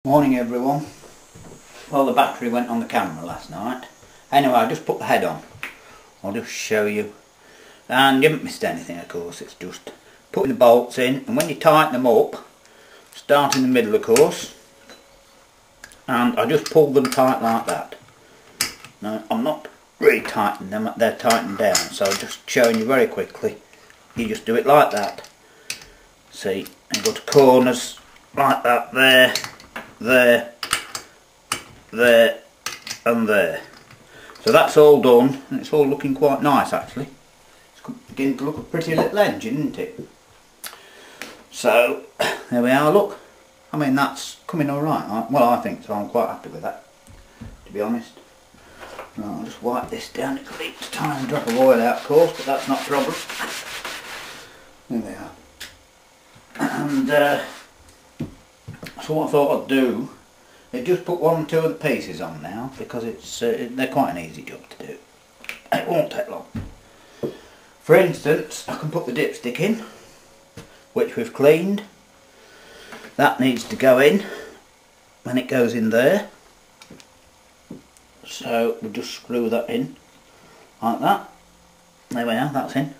Morning everyone. Well, the battery went on the camera last night. Anyway, I just put the head on. I'll just show you. And you haven't missed anything, of course. It's just putting the bolts in, and when you tighten them up, start in the middle, of course, and I just pull them tight like that. Now, I'm not really tightening them, they're tightened down, so I'm just showing you very quickly. You just do it like that. See, and go to corners like that, there, and there. So that's all done, and it's all looking quite nice actually. It's beginning to look a pretty little engine, isn't it? So there we are, look. I mean, that's coming alright. Well, I think so. I'm quite happy with that, to be honest. Right, I'll just wipe this down. It leaks a tiny drop of oil out, of course, but that's not a problem. There we are. And so what I thought I'd do is just put one or two of the pieces on now, because they're quite an easy job to do. It won't take long. For instance, I can put the dipstick in, which we've cleaned. That needs to go in, and it goes in there. So we'll just screw that in like that. There we are, that's in.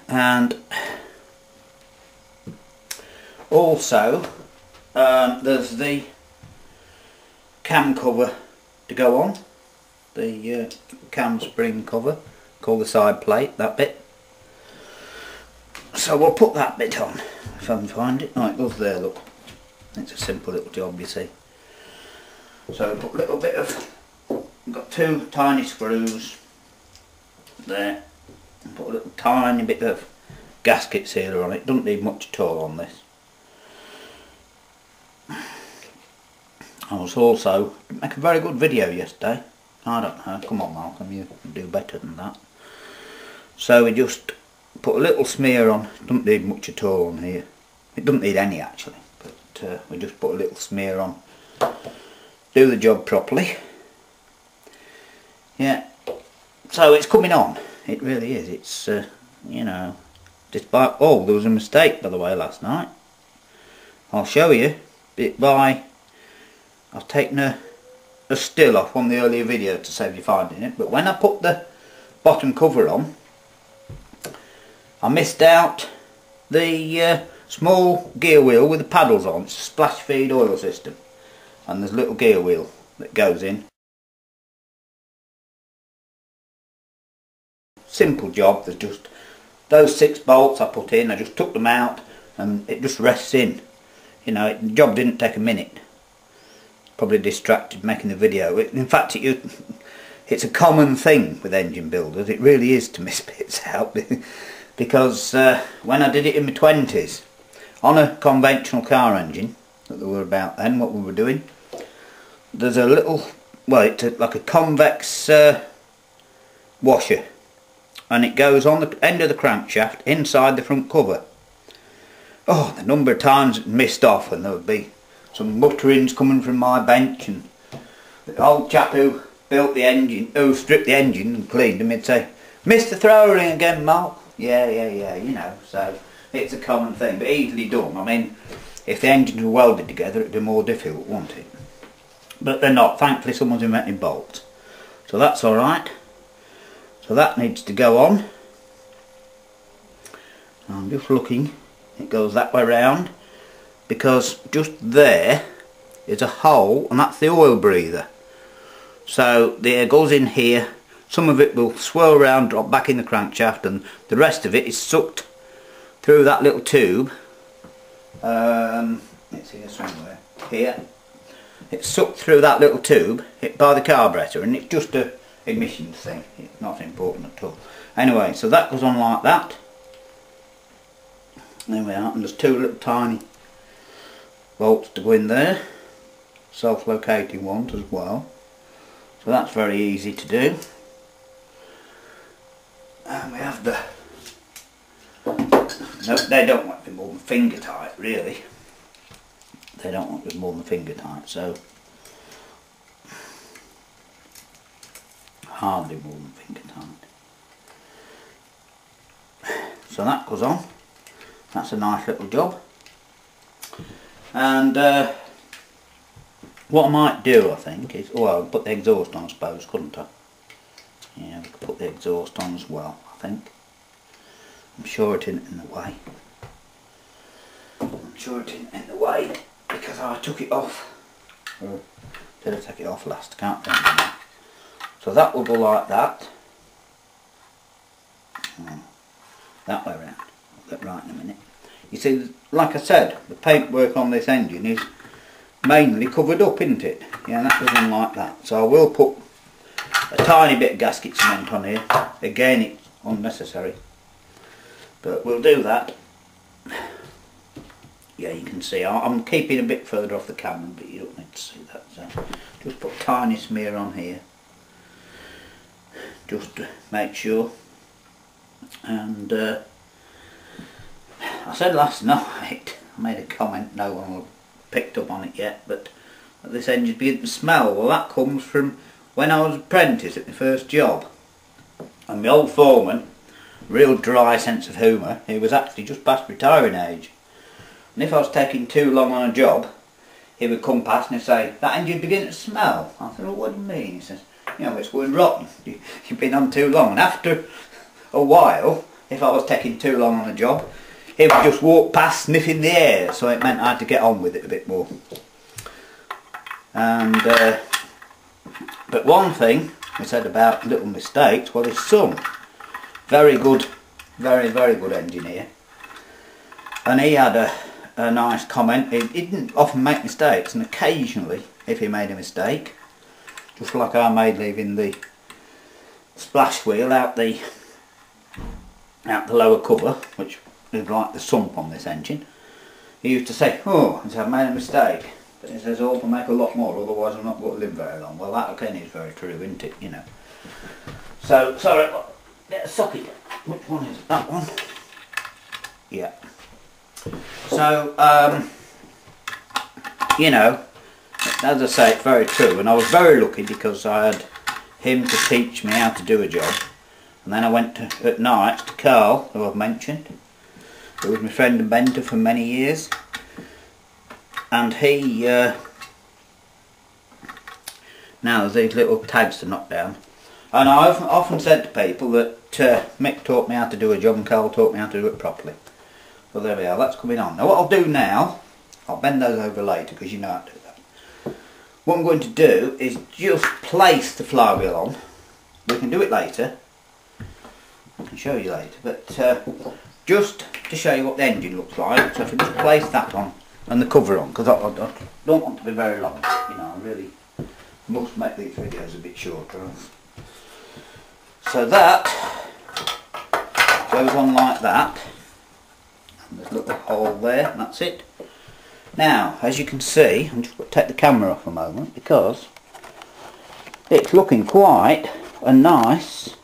And also there's the cam cover to go on, the cam spring cover, called the side plate, that bit. So we'll put that bit on, if I can find it. Oh, it goes there, look. It's a simple little job, you see. So we'll put a little bit of, we've got two tiny screws there, and put a little tiny bit of gasket sealer on it. Doesn't need much at all on this. I was also make a very good video yesterday. I don't know, come on Malcolm, you can do better than that. So we just put a little smear on. Doesn't need much at all on here. It doesn't need any actually, but we just put a little smear on. Do the job properly. Yeah, so it's coming on. It really is. It's you know, despite, oh, there was a mistake by the way last night. I'll show you bit by. I've taken a still off on the earlier video to save you finding it, but when I put the bottom cover on, I missed out the small gear wheel with the paddles on. It's a splash feed oil system, and there's a little gear wheel that goes in. Simple job. There's just those 6 bolts I put in. I just took them out and it just rests in. You know, the job didn't take a minute. Probably distracted making the video. In fact, it's a common thing with engine builders. It really is to miss bits out. Because when I did it in my 20s, on a conventional car engine that there were about then, what we were doing, there's a little, well, it's like a convex washer, and it goes on the end of the crankshaft inside the front cover. Oh, the number of times it missed off, and there would be some mutterings coming from my bench, and the old chap who built the engine, who stripped the engine and cleaned them, he'd say, "Missed the throw ring again, Mark." Yeah, you know, so it's a common thing, but easily done. I mean, if the engines were welded together, it'd be more difficult, wouldn't it? But they're not. Thankfully, someone's invented bolts. So that's alright. So that needs to go on. I'm just looking. It goes that way round, because just there is a hole, and that's the oil breather. So the air goes in here. Some of it will swirl around, drop back in the crankshaft, and the rest of it is sucked through that little tube. It's here somewhere. Here. It's sucked through that little tube by the carburetor, and it's just a emissions thing. It's not important at all. Anyway, so that goes on like that. There we are, and there's 2 little tiny bolts to go in there. Self-locating ones as well. So that's very easy to do. And we have the, no, they don't want to be more than finger tight really. They don't want to be more than finger tight, so hardly more than finger tight. So that goes on. That's a nice little job. And what I might do, I think, is, well, I'd put the exhaust on, I suppose, couldn't I? Yeah, we could put the exhaust on as well, I think. I'm sure it isn't in the way. I'm sure it isn't in the way because I took it off. Or did I take it off last? I can't remember now. So that will go like that. That way around. I'll get right in a minute. You see, like I said, the paintwork on this engine is mainly covered up, isn't it? Yeah, that doesn't like that. So I will put a tiny bit of gasket cement on here. Again, it's unnecessary, but we'll do that. Yeah, you can see I'm keeping a bit further off the camera, but you don't need to see that. So just put a tiny smear on here, just to make sure. And I said last night, I made a comment, no one will picked up on it yet, but this engine's beginning to smell. Well, that comes from when I was apprentice at my first job, and my old foreman, real dry sense of humour, he was actually just past retiring age, and if I was taking too long on a job, he would come past and he'd say, that engine's beginning to smell. I said, well, what do you mean? He says, you know, it's going rotten, you've been on too long. And after a while, if I was taking too long on a job, he would just walk past sniffing the air, so it meant I had to get on with it a bit more. And but one thing he said about little mistakes, well, his son, very good, very good engineer, and he had a nice comment. He didn't often make mistakes, and occasionally, if he made a mistake, just like I made leaving the splash wheel out the lower cover, which is like the sump on this engine, he used to say, oh, he said, I've made a mistake. But he says, oh, I'll make a lot more, otherwise I'm not going to live very long. Well, that again is very true, isn't it, you know. So, sorry, get a socket. Which one is it? That one? Yeah. So, you know, as I say, it's very true, and I was very lucky because I had him to teach me how to do a job. And then I went at night to Carl, who I've mentioned, who was my friend and mentor for many years, and he, now there's these little tags to knock down, and I've often said to people that Mick taught me how to do a job and Carl taught me how to do it properly. So there we are, that's coming on. Now what I'll do now, I'll bend those over later because you know how to do that. What I'm going to do is just place the flywheel on. We can do it later, I can show you later, but just to show you what the engine looks like. So if I just place that on and the cover on, because I don't want to be very long, you know, I really must make these videos a bit shorter. So that goes on like that, and there's a little hole there, and that's it. Now, as you can see, I'm just going to take the camera off a moment because it's looking quite a nice,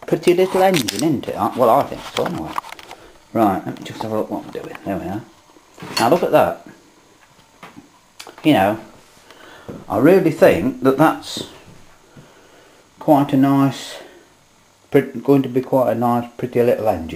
pretty little engine, isn't it? Well, I think so anyway. Right, let me just have a look what I'm doing. There we are. Now look at that. You know, I really think that that's quite a nice, going to be quite a nice, pretty little engine.